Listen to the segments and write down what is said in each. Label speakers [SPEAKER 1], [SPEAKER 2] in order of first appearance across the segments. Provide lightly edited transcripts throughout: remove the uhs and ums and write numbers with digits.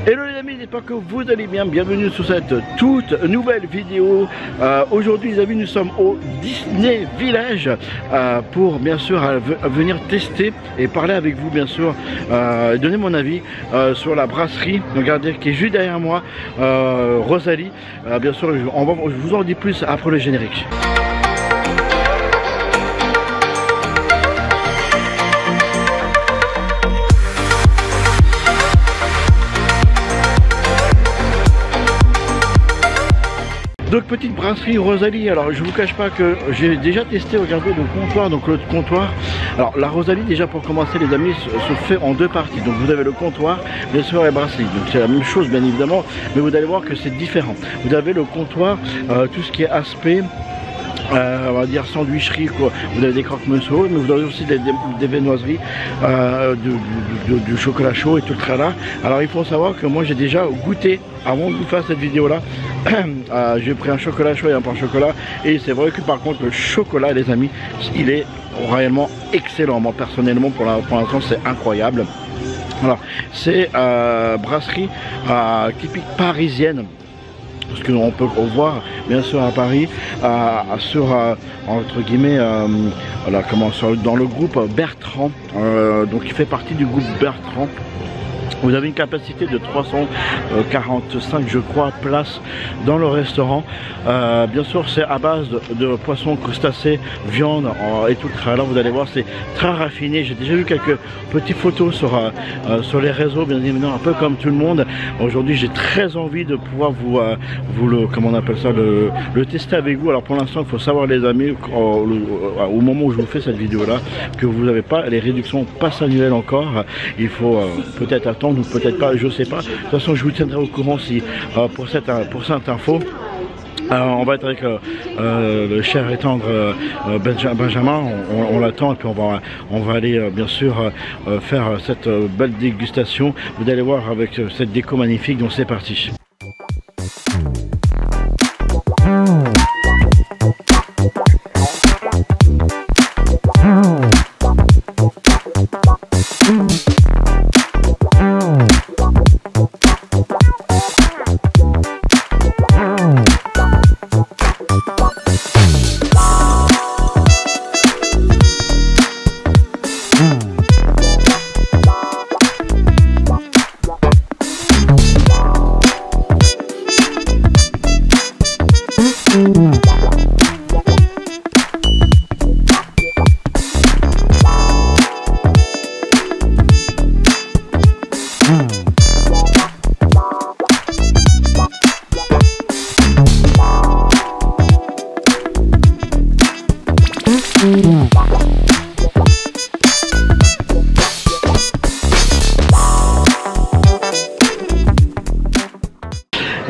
[SPEAKER 1] Hello les amis, j'espère que vous allez bien, bienvenue sur cette toute nouvelle vidéo. Aujourd'hui les amis, nous sommes au Disney Village pour bien sûr venir tester et parler avec vous bien sûr, donner mon avis sur la brasserie, regardez, qui est juste derrière moi, Rosalie. Bien sûr, je vous en dis plus après le générique. Donc petite brasserie Rosalie, alors je vous cache pas que j'ai déjà testé, regardez le comptoir, donc le comptoir. Alors la Rosalie déjà pour commencer les amis se fait en deux parties, donc vous avez le comptoir, bien sûr la brasserie, donc c'est la même chose bien évidemment, mais vous allez voir que c'est différent. Vous avez le comptoir, tout ce qui est aspect, on va dire sandwicherie quoi. Vous avez des croque-monsieur, mais vous avez aussi des viennoiseries, du chocolat chaud et tout le tralala. Alors il faut savoir que moi j'ai déjà goûté avant de vous faire cette vidéo là. J'ai pris un chocolat chaud et un pain au chocolat, et c'est vrai que par contre le chocolat les amis, il est réellement excellent. Moi personnellement pour l'instant c'est incroyable. Alors c'est brasserie typique parisienne, parce qu'on peut voir bien sûr à Paris sur entre guillemets voilà, dans le groupe Bertrand, donc il fait partie du groupe Bertrand. Vous avez une capacité de 345 je crois places dans le restaurant. Bien sûr c'est à base de poissons, crustacés, viande et tout. Alors vous allez voir c'est très raffiné. J'ai déjà vu quelques petites photos sur les réseaux, bien évidemment un peu comme tout le monde. Aujourd'hui j'ai très envie de pouvoir comment on appelle ça, le tester avec vous. Alors pour l'instant il faut savoir les amis, au moment où je vous fais cette vidéo là, que vous n'avez pas les réductions pass annuelles encore. Il faut peut-être attendre ou peut-être pas, je sais pas. De toute façon je vous tiendrai au courant si pour cette info. On va être avec le cher et tendre Benjamin, on l'attend, et puis on va aller bien sûr faire cette belle dégustation. Vous allez voir avec cette déco magnifique, donc c'est parti.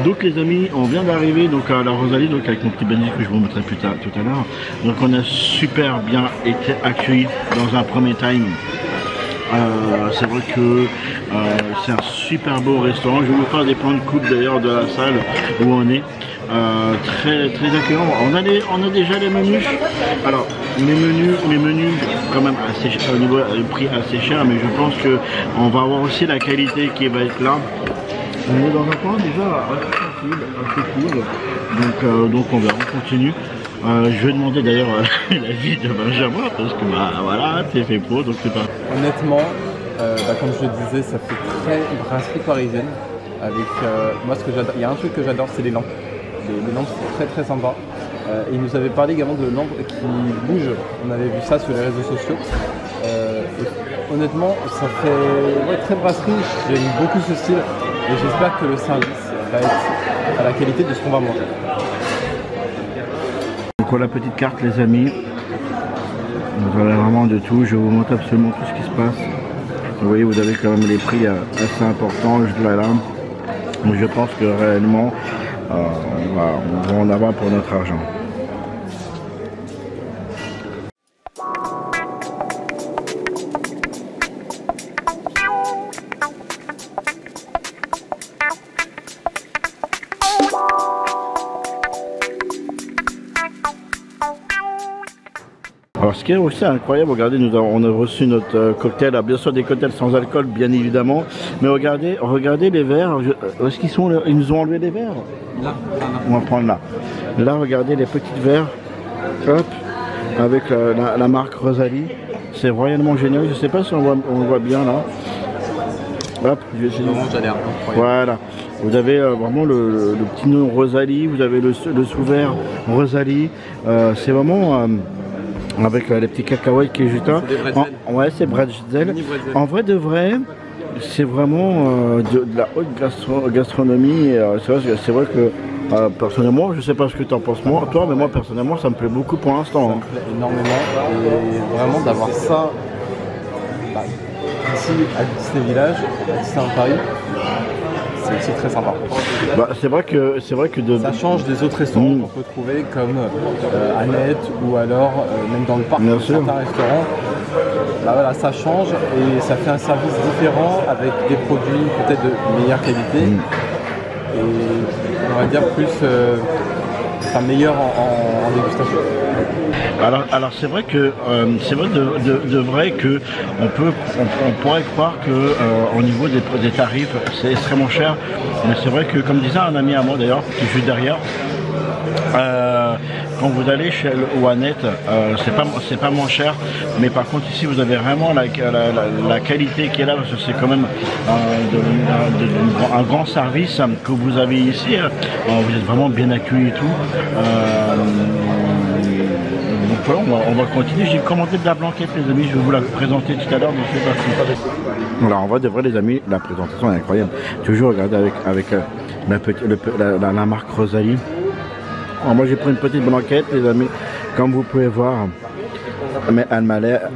[SPEAKER 1] Donc les amis, on vient d'arriver donc à la Rosalie, donc avec mon petit bandit que je vous montrerai tout à l'heure. Donc on a super bien été accueillis dans un premier time. C'est vrai que c'est un super beau restaurant. Je vais vous faire des plans de coupe d'ailleurs de la salle où on est. Très accueillant. On a déjà les menus. Alors les menus quand même assez au niveau du prix assez cher, mais je pense que on va avoir aussi la qualité qui va être là. On est dans un coin déjà assez cool, donc on verra, on continue. Je vais demander d'ailleurs l'avis de Benjamin, parce que bah voilà, c'est fait pro, donc c'est pas.
[SPEAKER 2] Honnêtement, comme je le disais, ça fait très brasserie parisienne. Avec moi, ce que j'adore, il y a un truc que j'adore, c'est les lampes. Les lampes, c'est très sympa. Il nous avait parlé également de lampes qui bougent. On avait vu ça sur les réseaux sociaux. Et honnêtement, ça fait très brasserie. J'aime beaucoup ce style. Et j'espère que le service va être à la qualité de ce qu'on va manger.
[SPEAKER 1] Donc voilà la petite carte les amis. Vous avez vraiment de tout. Je vous montre absolument tout ce qui se passe. Vous voyez, vous avez quand même les prix assez importants. Donc je pense que réellement on va en avoir pour notre argent. Alors ce qui est aussi incroyable, regardez, on a reçu notre cocktail, bien sûr des cocktails sans alcool bien évidemment, mais regardez les verres, où est-ce qu'ils sont là? Ils nous ont enlevé les verres.
[SPEAKER 2] Là.
[SPEAKER 1] On va prendre là. Là regardez les petits verres, hop, avec la marque Rosalie, c'est royalement génial, je sais pas si on le voit bien là. Hop, voilà, vous avez vraiment le petit nom Rosalie, vous avez le sous-verre Rosalie, c'est vraiment avec les petits cacahuètes qui est juste là. Ouais, c'est bretzel. En vrai de vrai, c'est vraiment de la haute gastronomie. C'est vrai que personnellement, je sais pas ce que tu en penses toi, mais moi personnellement, ça me plaît beaucoup pour l'instant.
[SPEAKER 2] Ça me plaît énormément et vraiment d'avoir ça ici à Disney Village, à Disneyland Paris, c'est aussi très sympa.
[SPEAKER 1] Bah, c'est vrai que
[SPEAKER 2] ça change des autres restaurants qu'on peut trouver comme Annette ou alors même dans le parc, certains restaurants. Là, voilà, ça change et ça fait un service différent avec des produits peut-être de meilleure qualité et on va dire plus meilleur en dégustation.
[SPEAKER 1] Alors c'est vrai que de vrai que on pourrait croire que au niveau des tarifs c'est extrêmement cher, mais c'est vrai que comme disait un ami à moi d'ailleurs qui est juste derrière, quand vous allez chez Annette, c'est pas moins cher, mais par contre ici vous avez vraiment la qualité qui est là, parce que c'est quand même un grand service que vous avez ici. Vous êtes vraiment bien accueillis et tout. Donc voilà, on va continuer. J'ai commandé de la blanquette les amis, je vais vous la présenter tout à l'heure, donc c'est parti. Alors en vrai de vrai les amis, la présentation est incroyable. Toujours regardez avec la marque Rosalie. Alors moi j'ai pris une petite blanquette les amis, comme vous pouvez voir, mais elle m'a l'air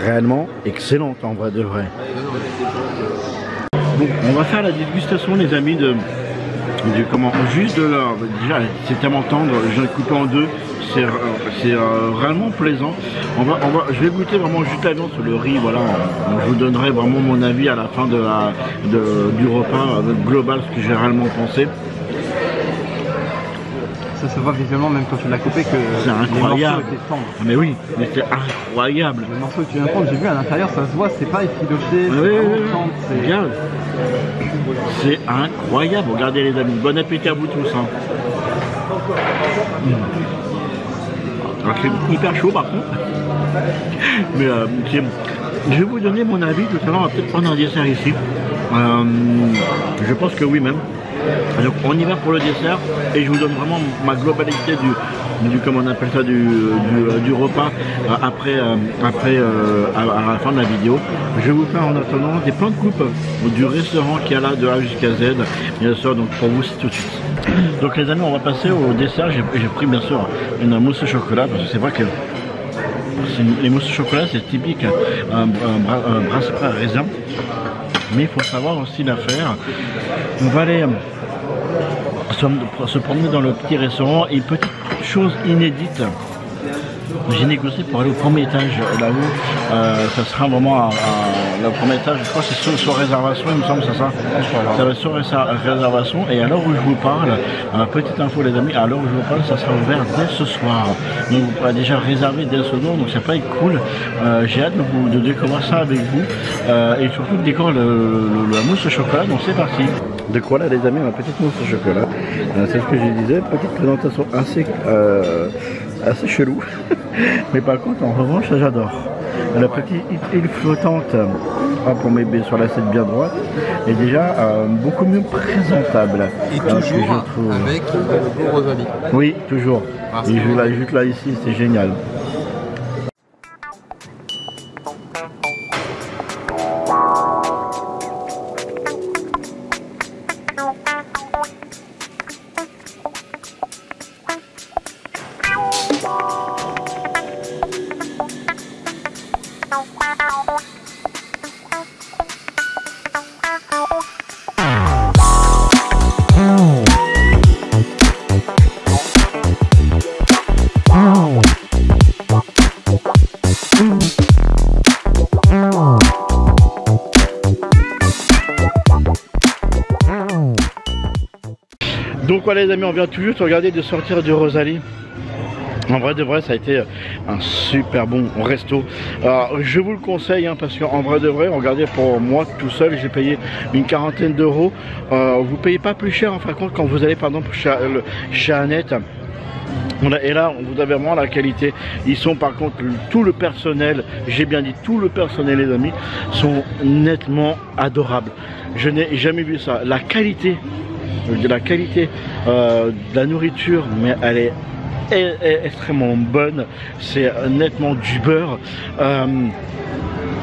[SPEAKER 1] réellement excellente en vrai de vrai. Donc on va faire la dégustation les amis juste de l'heure. Déjà c'est tellement tendre, je l'ai coupé en deux, c'est réellement plaisant. Je vais goûter vraiment juste la viande sur le riz, voilà. Je vous donnerai vraiment mon avis à la fin du repas global, ce que j'ai réellement pensé.
[SPEAKER 2] Ça se voit visuellement même quand tu l'as coupé que
[SPEAKER 1] c'est incroyable. Mais oui, mais c'est incroyable.
[SPEAKER 2] Le morceau que tu viens de prendre, j'ai vu à l'intérieur, ça se voit, c'est pas effiloché,
[SPEAKER 1] c'est incroyable. Regardez les amis, bon appétit à vous tous. Hein. Alors c'est hyper chaud par contre. Mais je vais vous donner mon avis tout à l'heure, on va peut-être prendre un dessert ici. Je pense que oui même. Donc on y va pour le dessert et je vous donne vraiment ma globalité comment on appelle ça, du repas après à la fin de la vidéo. Je vais vous faire en attendant des plans de coupe du restaurant qu'il y a là de A jusqu'à Z, bien sûr, donc pour vous c'est tout de suite. Donc les amis, on va passer au dessert. J'ai pris bien sûr une mousse au chocolat parce que c'est vrai que les mousses au chocolat c'est typique, un brassepret à raisin, mais il faut savoir aussi la faire. On va aller se promener dans le petit restaurant et petite chose inédite, j'ai négocié pour aller au premier étage là-haut. Ça sera vraiment le premier étage, je crois que c'est sur réservation, il me semble, c'est ça. Ça va sur réservation et à l'heure où je vous parle, petite info les amis, à l'heure où je vous parle, ça sera ouvert dès ce soir. Donc vous pourrez déjà réserver dès ce soir, donc ça peut être cool. J'ai hâte de découvrir ça avec vous et surtout de découvrir la mousse au chocolat, donc c'est parti. Donc voilà les amis, ma petite mousse au chocolat, c'est ce que je disais, petite présentation assez chelou, mais par contre en revanche ça j'adore. La petite île flottante pour mes baies sur l'assiette bien droite est déjà beaucoup mieux présentable.
[SPEAKER 2] Et toujours avec le logo Rosalie.
[SPEAKER 1] Oui, toujours. Et je l'ajoute là ici, c'est génial. Donc voilà les amis, on vient tout juste regarder de sortir de Rosalie. En vrai de vrai, ça a été un super bon resto. Alors, je vous le conseille parce qu'en vrai de vrai, regardez, pour moi tout seul, j'ai payé une quarantaine d'euros. Vous payez pas plus cher en fin de compte quand vous allez par exemple chez Annette. Et là, vous avez vraiment la qualité. Ils sont par contre, tout le personnel, j'ai bien dit tout le personnel, les amis, sont nettement adorables. Je n'ai jamais vu ça. La qualité de la nourriture, mais elle est extrêmement bonne. C'est nettement du beurre.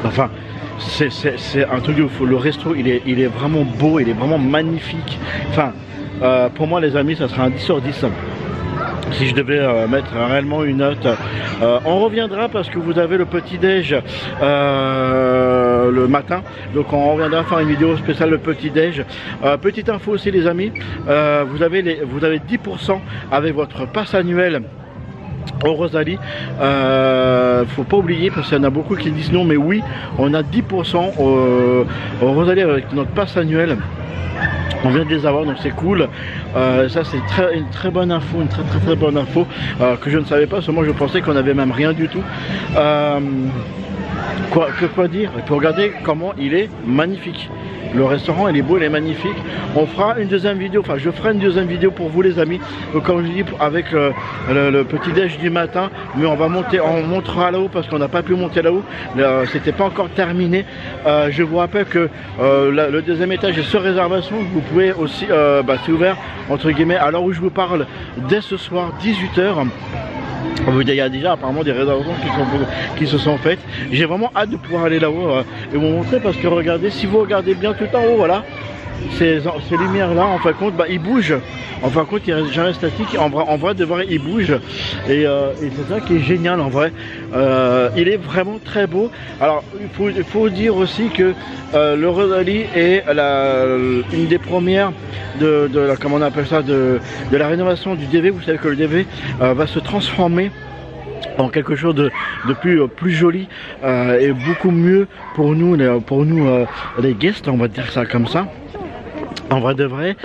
[SPEAKER 1] Enfin, c'est un truc de fou. Le resto, il est vraiment beau, il est vraiment magnifique. Enfin, pour moi, les amis, ça sera un 10 sur 10. Si je devais mettre réellement une note, on reviendra parce que vous avez le petit déj le matin, donc on reviendra faire une vidéo spéciale le petit déj. Petite info aussi les amis, vous avez 10% avec votre passe annuel au Rosalie. Faut pas oublier parce qu'il y en a beaucoup qui disent non, mais oui, on a 10% au Rosalie avec notre passe annuel. On vient de les avoir, donc c'est cool. Ça c'est une très bonne info, une très bonne info que je ne savais pas. Seulement je pensais qu'on avait même rien du tout. Quoi dire? Et puis regardez comment il est magnifique. Le restaurant il est beau, il est magnifique. On fera une deuxième vidéo, enfin je ferai une deuxième vidéo pour vous les amis. Donc comme je dis, avec le petit déj du matin, mais on va monter, on montera là-haut parce qu'on n'a pas pu monter là-haut. C'était pas encore terminé. Je vous rappelle que le deuxième étage est sur réservation. Vous pouvez aussi, c'est ouvert entre guillemets à l'heure où je vous parle dès ce soir 18 h. Il y a déjà apparemment des réservations qui se sont faites. J'ai vraiment hâte de pouvoir aller là-haut et vous montrer parce que regardez, si vous regardez bien tout en haut, voilà, ces lumières là en fin de compte ils bougent. En fin de compte il reste jamais statique. En vrai de vrai il bouge et c'est ça qui est génial en vrai. Il est vraiment très beau. Alors il faut dire aussi que le Rosalie est une des premières comment on appelle ça, de la rénovation du DV. Vous savez que le DV va se transformer en quelque chose de plus joli et beaucoup mieux pour nous les guests, on va dire ça comme ça. En vrai de vrai,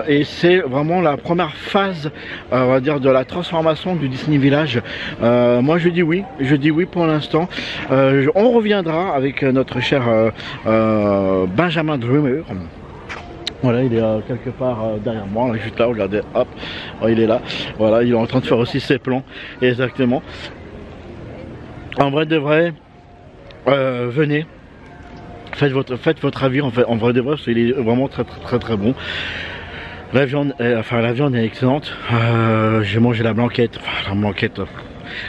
[SPEAKER 1] et c'est vraiment la première phase, on va dire, de la transformation du Disney Village. Moi je dis oui pour l'instant. On reviendra avec notre cher Benjamin Drummer. Voilà, il est quelque part derrière moi, là, juste là, regardez, hop, oh, il est là. Voilà, il est en train de faire aussi ses plans, exactement. En vrai de vrai, venez. Faites votre avis en vrai de vrai, parce qu'il est vraiment très bon. La viande est excellente. J'ai mangé la blanquette. Enfin, la blanquette.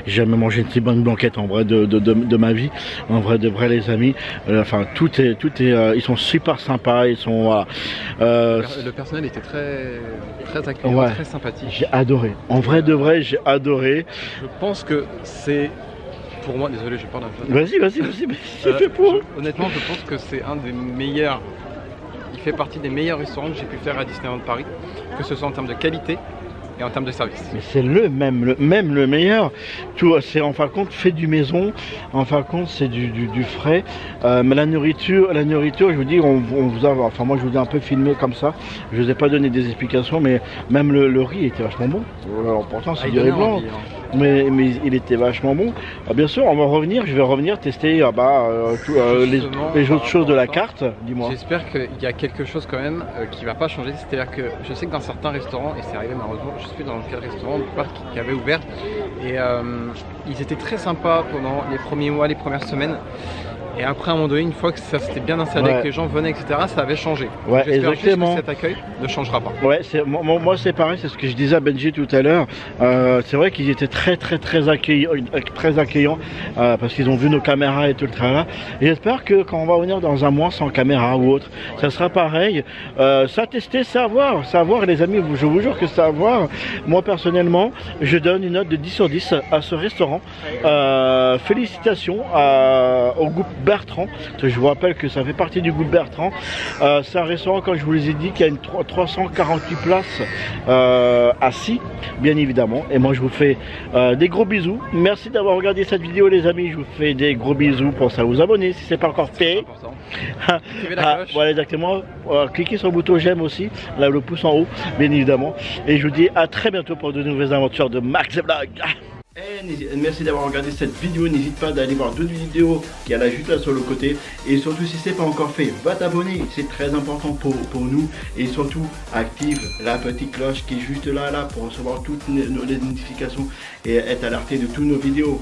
[SPEAKER 1] J'ai jamais mangé une si bonne blanquette en vrai de ma vie. En vrai de vrai les amis. Tout est ils sont super sympas. Ils sont.
[SPEAKER 2] Le personnel était très accueillant, ouais, très sympathique.
[SPEAKER 1] J'ai adoré. En vrai de vrai, j'ai adoré.
[SPEAKER 2] Je pense que c'est. Pour moi, désolé, je parle un peu.
[SPEAKER 1] Vas-y, c'est fait pour.
[SPEAKER 2] Honnêtement, je pense que c'est un des meilleurs. Il fait partie des meilleurs restaurants que j'ai pu faire à Disneyland Paris, que ce soit en termes de qualité et en termes de service.
[SPEAKER 1] Mais c'est le meilleur. Tout, c'est en fin de compte fait du maison. En fin de compte, c'est du frais. Mais la nourriture, je vous dis, on vous a, enfin moi je vous ai un peu filmé comme ça. Je vous ai pas donné des explications, mais même le riz était vachement bon. Alors pourtant c'est du riz blanc. Mais il était vachement bon. Bien sûr, on va revenir. Je vais revenir tester les autres choses de la carte. Dis-moi.
[SPEAKER 2] J'espère qu'il y a quelque chose quand même qui va pas changer. C'est-à-dire que je sais que dans certains restaurants, et c'est arrivé malheureusement, je suis dans quel restaurant du parc qui avait ouvert et ils étaient très sympas pendant les premiers mois, les premières semaines. Et après à un moment donné, une fois que ça s'était bien installé, que les gens venaient, etc., ça avait changé.
[SPEAKER 1] Ouais,
[SPEAKER 2] j'espère
[SPEAKER 1] exactement.
[SPEAKER 2] juste que cet accueil ne changera pas.
[SPEAKER 1] Ouais, moi c'est pareil, c'est ce que je disais à Benji tout à l'heure. C'est vrai qu'ils étaient très accueillants parce qu'ils ont vu nos caméras et tout le tralala. Et j'espère que quand on va venir dans un mois sans caméra ou autre, ça sera pareil. Ça tester, savoir les amis, je vous jure que savoir. Moi personnellement, je donne une note de 10 sur 10 à ce restaurant. Félicitations au groupe Bertrand. Je vous rappelle que ça fait partie du groupe Bertrand. C'est un restaurant, comme je vous les ai dit, qui a une 348 places assis, bien évidemment. Et moi je vous fais des gros bisous. Merci d'avoir regardé cette vidéo les amis. Je vous fais des gros bisous. Pensez à vous abonner si c'est pas encore fait. Voilà exactement. Cliquez sur le bouton j'aime aussi, là le pouce en haut, bien évidemment. Et je vous dis à très bientôt pour de nouvelles aventures de Max Vlog. Merci d'avoir regardé cette vidéo. N'hésite pas d'aller voir d'autres vidéos qui est là juste là sur le côté. Et surtout si c'est pas encore fait, va t'abonner, c'est très important pour nous. Et surtout active la petite cloche qui est juste là pour recevoir toutes les notifications et être alerté de toutes nos vidéos.